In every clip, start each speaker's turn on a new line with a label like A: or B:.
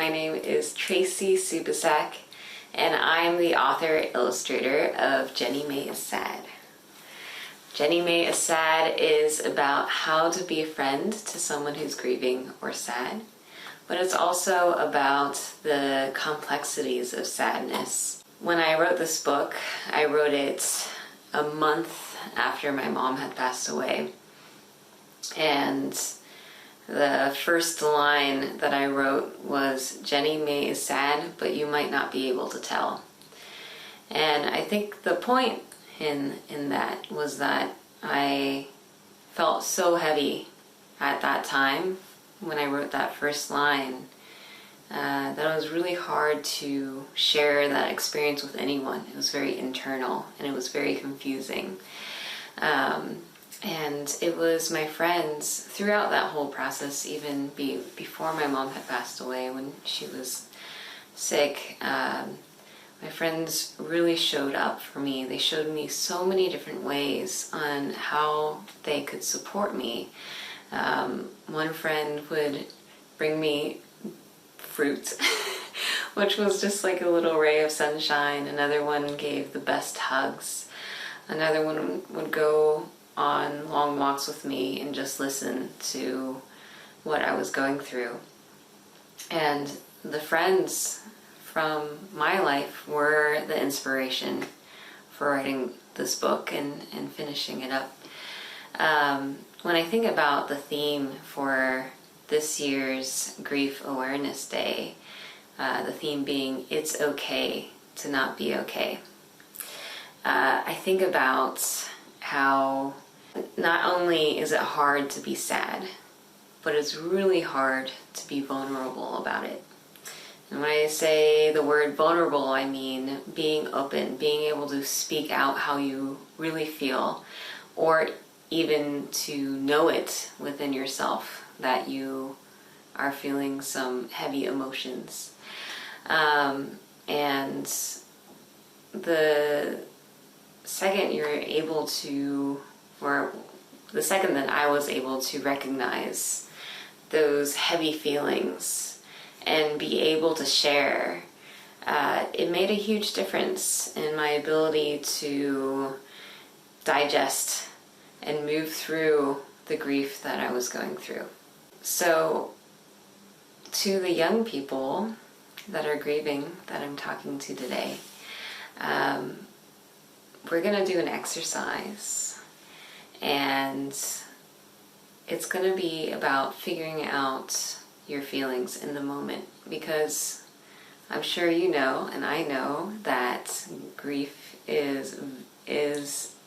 A: My name is Tracy Subisak, and I'm the author-illustrator of Jenny Mei Is Sad. Jenny Mei Is Sad is about how to be a friend to someone who's grieving or sad, but it's also about the complexities of sadness. When I wrote this book, I wrote it a month after my mom had passed away, and the first line that I wrote was, "Jenny Mei is sad, but you might not be able to tell." And I think the point in that was that I felt so heavy at that time when I wrote that first line that it was really hard to share that experience with anyone. It was very internal and it was very confusing. And it was my friends throughout that whole process, even before my mom had passed away, when she was sick, my friends really showed up for me. They showed me so many different ways on how they could support me. One friend would bring me fruit, which was just like a little ray of sunshine. Another one gave the best hugs. Another one would go on long walks with me and just listen to what I was going through. And the friends from my life were the inspiration for writing this book and finishing it up. When I think about the theme for this year's Grief Awareness Day, the theme being "It's okay to not be okay," I think about how not only is it hard to be sad, but it's really hard to be vulnerable about it. And when I say the word vulnerable, I mean being open, being able to speak out how you really feel, or even to know it within yourself that you are feeling some heavy emotions. And the second you're able to, or the second that I was able to recognize those heavy feelings and be able to share, it made a huge difference in my ability to digest and move through the grief that I was going through. So, to the young people that are grieving that I'm talking to today, we're going to do an exercise, and it's going to be about figuring out your feelings in the moment, because I'm sure you know, and I know, that grief is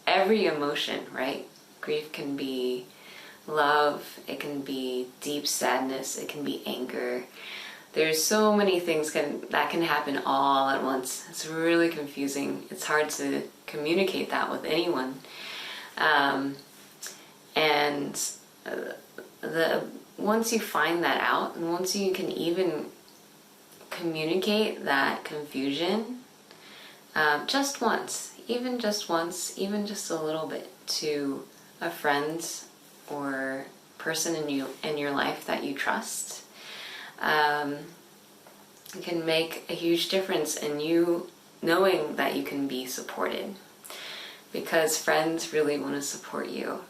A: every emotion, right? Grief can be love, it can be deep sadness, it can be anger. There's so many things that can happen all at once. It's really confusing. It's hard to communicate that with anyone. Once you find that out, and once you can even communicate that confusion, just once, even just a little bit, to a friend or person in your life that you trust, it can make a huge difference in you knowing that you can be supported, because friends really want to support you.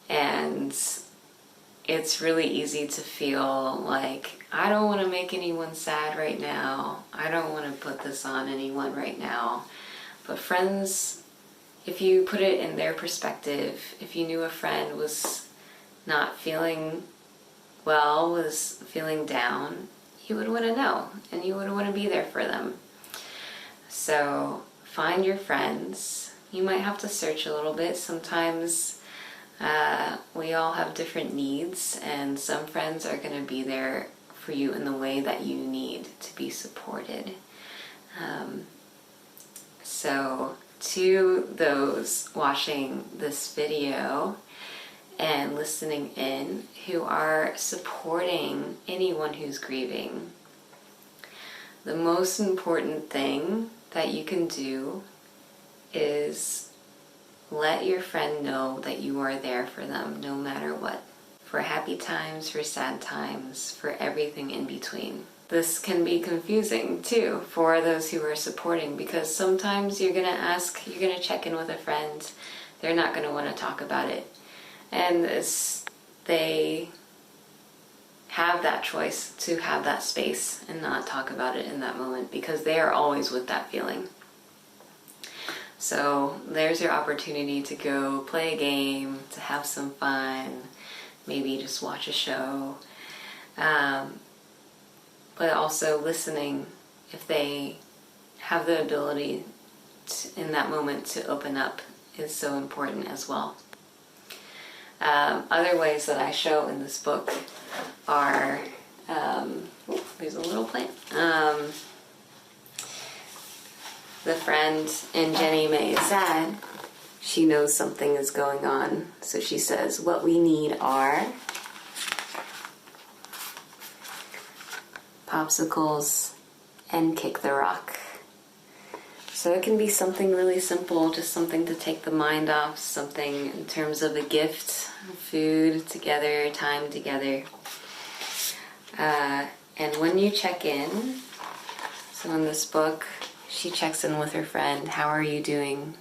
A: And it's really easy to feel like, I don't want to make anyone sad right now. I don't want to put this on anyone right now. But friends, if you put it in their perspective, if you knew a friend was not feeling well, was feeling down, you would want to know, and you would want to be there for them. So find your friends. You might have to search a little bit. Sometimes we all have different needs, and some friends are going to be there for you in the way that you need to be supported. So to those watching this video and listening in who are supporting anyone who's grieving, the most important thing that you can do is let your friend know that you are there for them no matter what. For happy times, for sad times, for everything in between. this can be confusing too for those who are supporting, because sometimes you're gonna check in with a friend, they're not gonna want to talk about it, and they have that choice to have that space and not talk about it in that moment, because they are always with that feeling. So there's your opportunity to go play a game, to have some fun, maybe just watch a show, but also listening if they have the ability in that moment to open up is so important as well. Other ways that I show in this book are, there's a little plant. The friend in Jenny Mei Is Sad, she knows something is going on, so she says, what we need are popsicles and kick the rock. So it can be something really simple, just something to take the mind off, something in terms of a gift, food together, time together. And when you check in, so in this book, she checks in with her friend, how are you doing?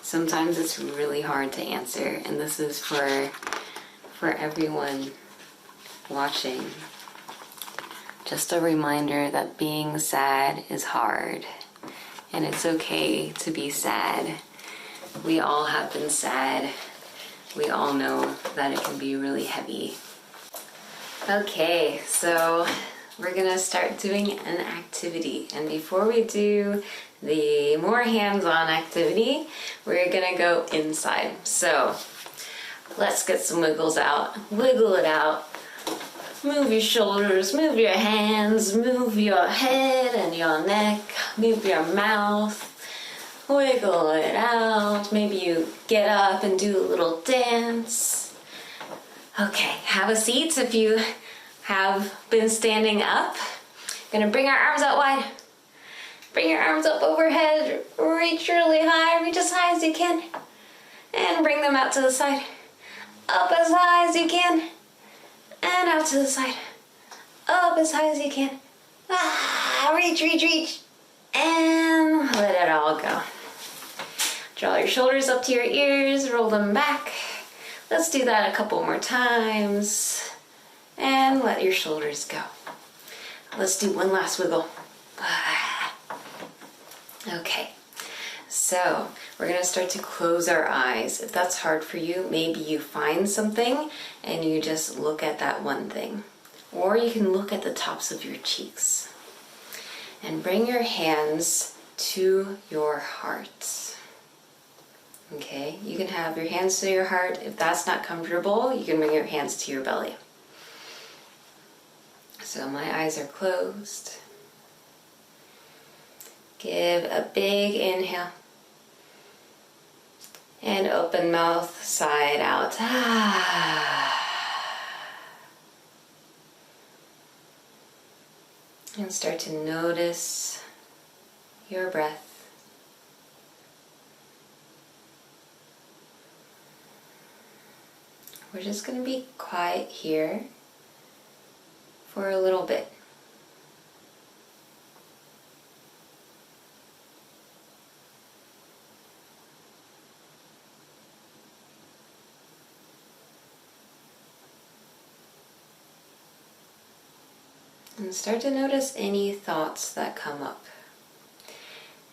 A: Sometimes it's really hard to answer, and this is for everyone watching. Just a reminder that being sad is hard, and it's okay to be sad. We all have been sad. We all know that it can be really heavy. Okay, so we're gonna start doing an activity, and before we do the more hands-on activity, we're gonna go inside. So let's get some wiggles out. Wiggle it out. Move your shoulders, move your hands, move your head and your neck, move your mouth, wiggle it out. Maybe you get up and do a little dance. Okay, have a seat if you have been standing up. Gonna bring our arms out wide. Bring your arms up overhead, reach really high, reach as high as you can, and bring them out to the side. Up as high as you can, and out to the side. Up as high as you can. Reach, reach, reach, and let it all go. Draw your shoulders up to your ears, roll them back. Let's do that a couple more times, and let your shoulders go. Let's do one last wiggle. Okay, so we're gonna start to close our eyes. If that's hard for you, maybe you find something and you just look at that one thing. Or you can look at the tops of your cheeks. And bring your hands to your heart. Okay, you can have your hands to your heart. If that's not comfortable, you can bring your hands to your belly. So my eyes are closed. Give a big inhale. And open mouth, side out. And start to notice your breath. We're just going to be quiet here for a little bit. And start to notice any thoughts that come up.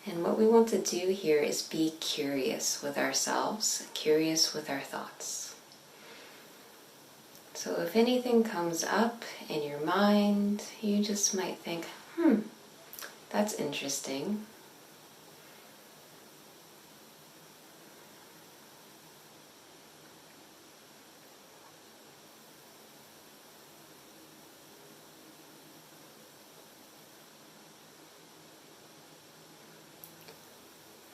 A: And what we want to do here is be curious with ourselves, curious with our thoughts. So if anything comes up in your mind, you just might think, that's interesting.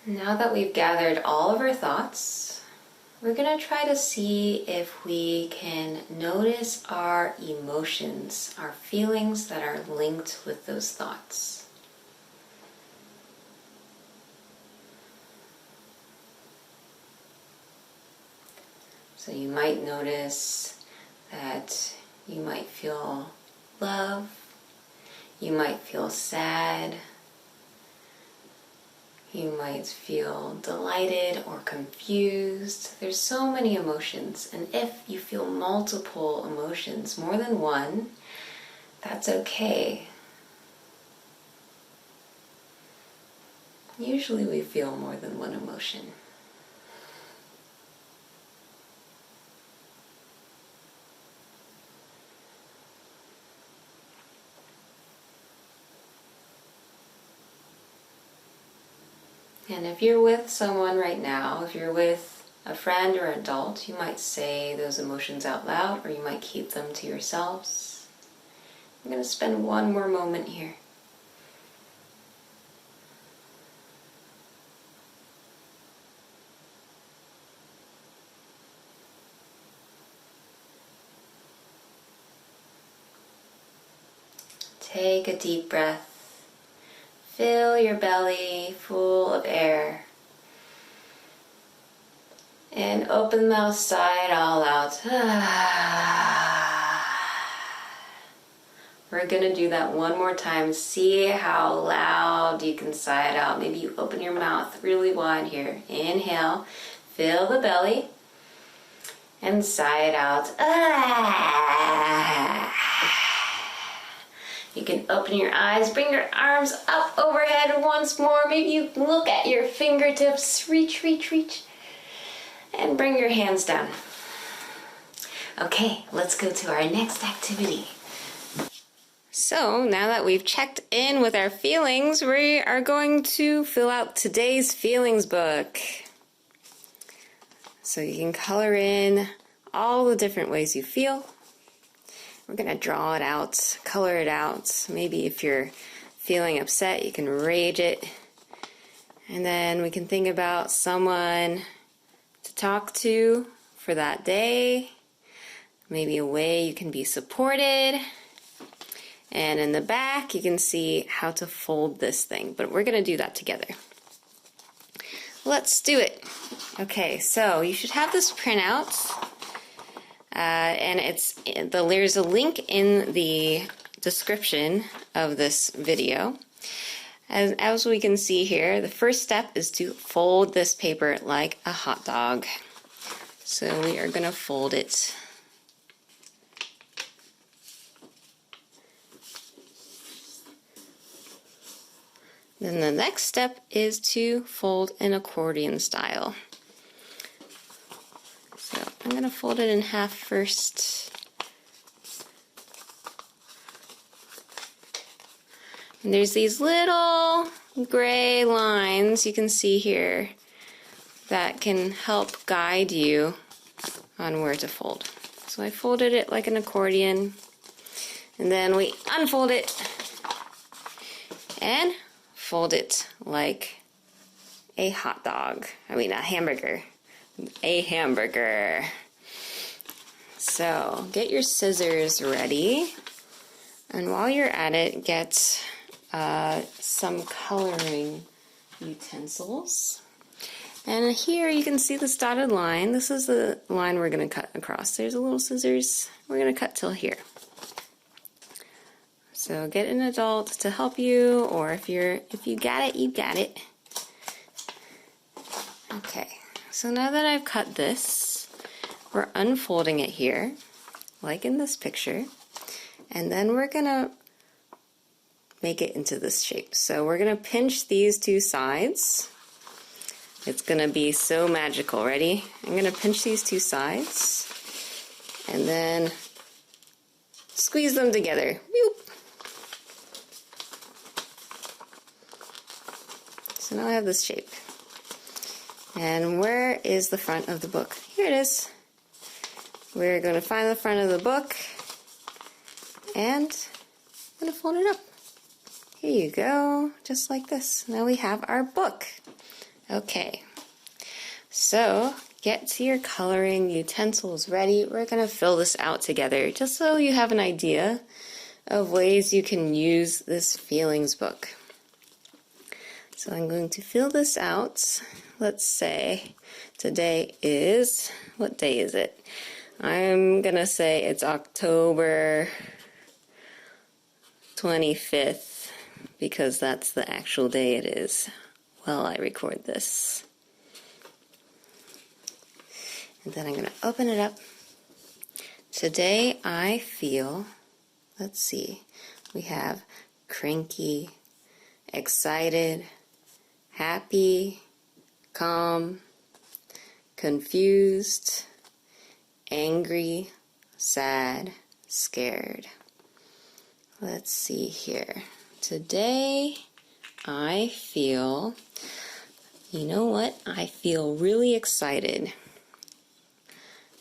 A: Now that we've gathered all of our thoughts, we're going to try to see if we can notice our emotions, our feelings that are linked with those thoughts. So you might notice that You might feel love. You might feel sad. You might feel delighted or confused. There's so many emotions, and if you feel multiple emotions, more than one, that's okay. Usually we feel more than one emotion. And if you're with someone right now, if you're with a friend or adult, you might say those emotions out loud, or you might keep them to yourselves. I'm going to spend one more moment here. Take a deep breath. Fill your belly full of air. And open the mouth side all out. We're going to do that one more time. See how loud you can sigh it out. Maybe you open your mouth really wide here. Inhale. Fill the belly. And sigh it out. You can open your eyes, bring your arms up overhead once more. Maybe you look at your fingertips. Reach, reach, reach. And bring your hands down. Okay, let's go to our next activity. So now that we've checked in with our feelings, we are going to fill out today's feelings book. So you can color in all the different ways you feel. We're going to draw it out, color it out. Maybe if you're feeling upset, you can rage it. And then we can think about someone to talk to for that day. Maybe a way you can be supported. And in the back, you can see how to fold this thing. But we're going to do that together. Let's do it. Okay, so you should have this printout. And there's a link in the description of this video. As we can see here, the first step is to fold this paper like a hot dog. So we are going to fold it. Then the next step is to fold in accordion style. So I'm going to fold it in half first. And there's these little gray lines you can see here that can help guide you on where to fold. So I folded it like an accordion, and then we unfold it and fold it like a hot dog. I mean a hamburger. A hamburger. So get your scissors ready, and while you're at it, get some coloring utensils. And here you can see this dotted line. This is the line we're going to cut across. There's a little scissors. We're going to cut till here. So get an adult to help you, or if you got it, you got it. Okay. So now that I've cut this, we're unfolding it here, like in this picture, and then we're going to make it into this shape. So we're going to pinch these two sides. It's going to be so magical. Ready? I'm going to pinch these two sides, and then squeeze them together. Whoop. So now I have this shape. And where is the front of the book? Here it is. We're going to find the front of the book, and I'm going to fold it up. Here you go, just like this. Now we have our book. Okay, so get your coloring utensils ready. We're going to fill this out together, just so you have an idea of ways you can use this feelings book. So I'm going to fill this out. Let's say today is, what day is it? I'm gonna say it's October 25th because that's the actual day it is while I record this. And then I'm gonna open it up. Today I feel, let's see, we have cranky, excited, happy, calm, confused, angry, sad, scared. Let's see here. Today I feel, you know what? I feel really excited.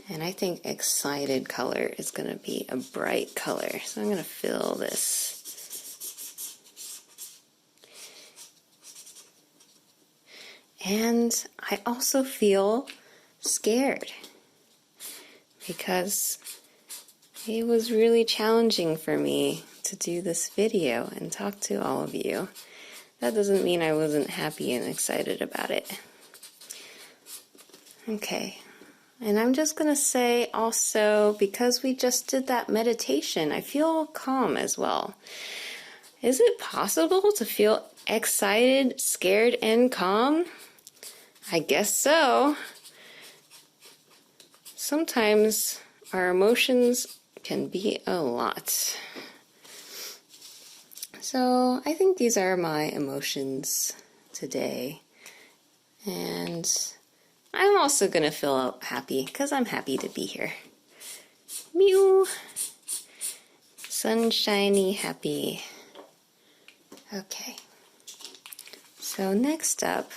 A: And I think excited color is going to be a bright color. So I'm going to fill this. And I also feel scared because it was really challenging for me to do this video and talk to all of you. That doesn't mean I wasn't happy and excited about it. Okay. And I'm just going to say also, because we just did that meditation, I feel calm as well. Is it possible to feel excited, scared, and calm? I guess so. Sometimes our emotions can be a lot. So I think these are my emotions today. And I'm also going to feel happy because I'm happy to be here. Mew! Sunshiny happy. Okay. So next up,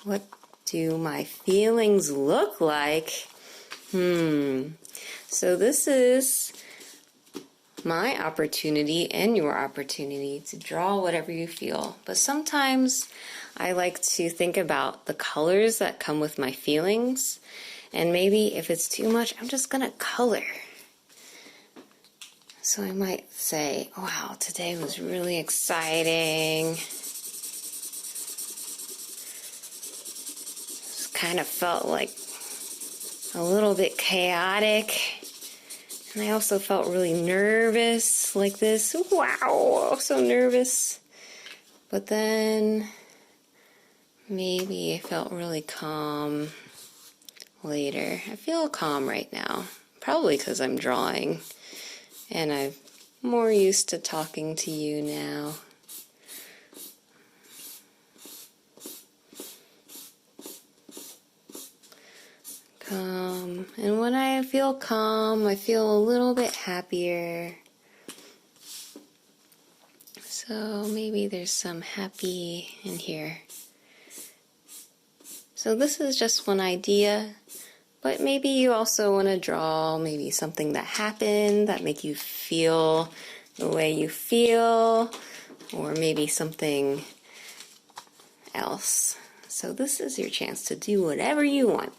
A: what do my feelings look like? So this is my opportunity and your opportunity to draw whatever you feel. But sometimes I like to think about the colors that come with my feelings. And maybe if it's too much, I'm just going to color. So I might say, wow, today was really exciting. Just kind of felt like a little bit chaotic. And I also felt really nervous like this. Wow, so nervous. But then maybe I felt really calm later. I feel calm right now. Probably because I'm drawing. And I'm more used to talking to you now. Calm. And when I feel calm, I feel a little bit happier. So maybe there's some happy in here. So this is just one idea, but maybe you also want to draw maybe something that happened that make you feel the way you feel, or maybe something else. So this is your chance to do whatever you want.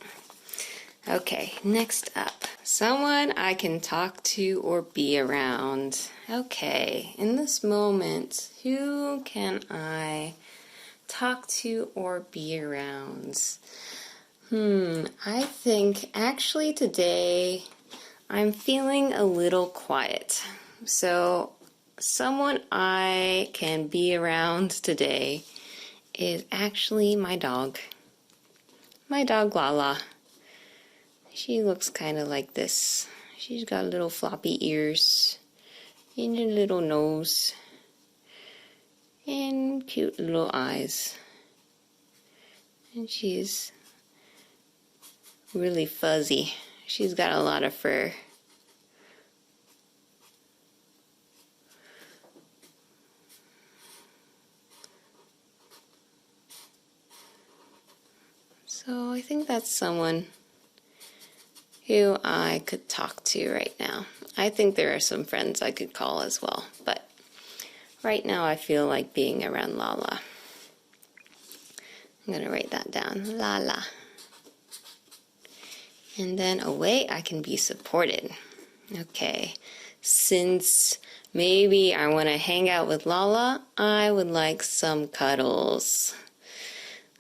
A: Okay, next up, someone I can talk to or be around. Okay, in this moment, who can I talk to or be around? I think actually today I'm feeling a little quiet. So someone I can be around today is actually my dog. My dog Lala. She looks kind of like this. She's got little floppy ears and a little nose and cute little eyes. And she's really fuzzy. She's got a lot of fur. So I think that's someone who I could talk to right now. I think there are some friends I could call as well, but right now I feel like being around Lala. I'm gonna write that down, Lala. And then a way I can be supported. Okay, since maybe I want to hang out with Lala, I would like some cuddles.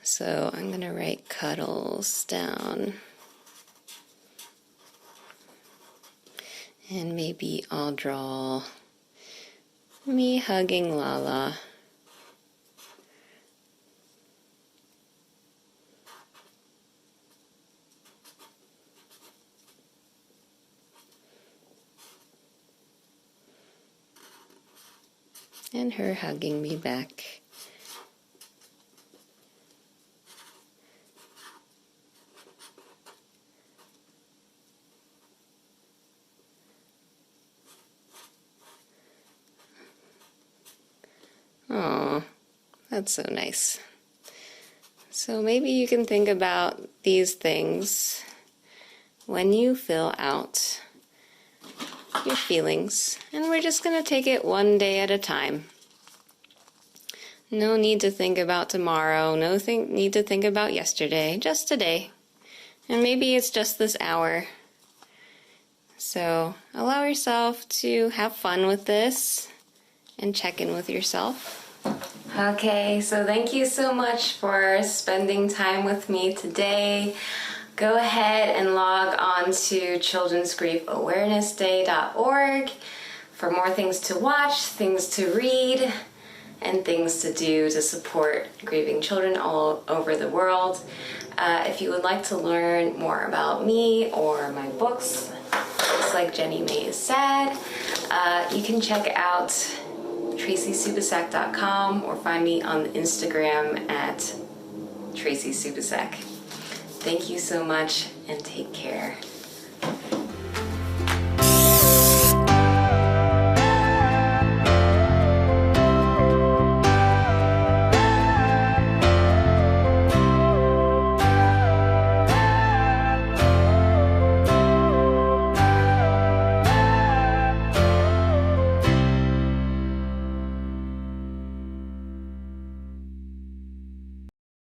A: So I'm gonna write cuddles down. And maybe I'll draw me hugging Lala. And her hugging me back. Oh, that's so nice. So maybe you can think about these things when you fill out your feelings, and we're just going to take it one day at a time. No need to think about tomorrow, need to think about yesterday, just today. And maybe it's just this hour. So allow yourself to have fun with this and check in with yourself. Okay, so thank you so much for spending time with me today. Go ahead and log on to childrensgriefawarenessday.org for more things to watch, things to read, and things to do to support grieving children all over the world. If you would like to learn more about me or my books, just like Jenny Mei Is Sad, you can check out tracysubisak.com or find me on Instagram at Tracy Subisak. Thank you so much and take care.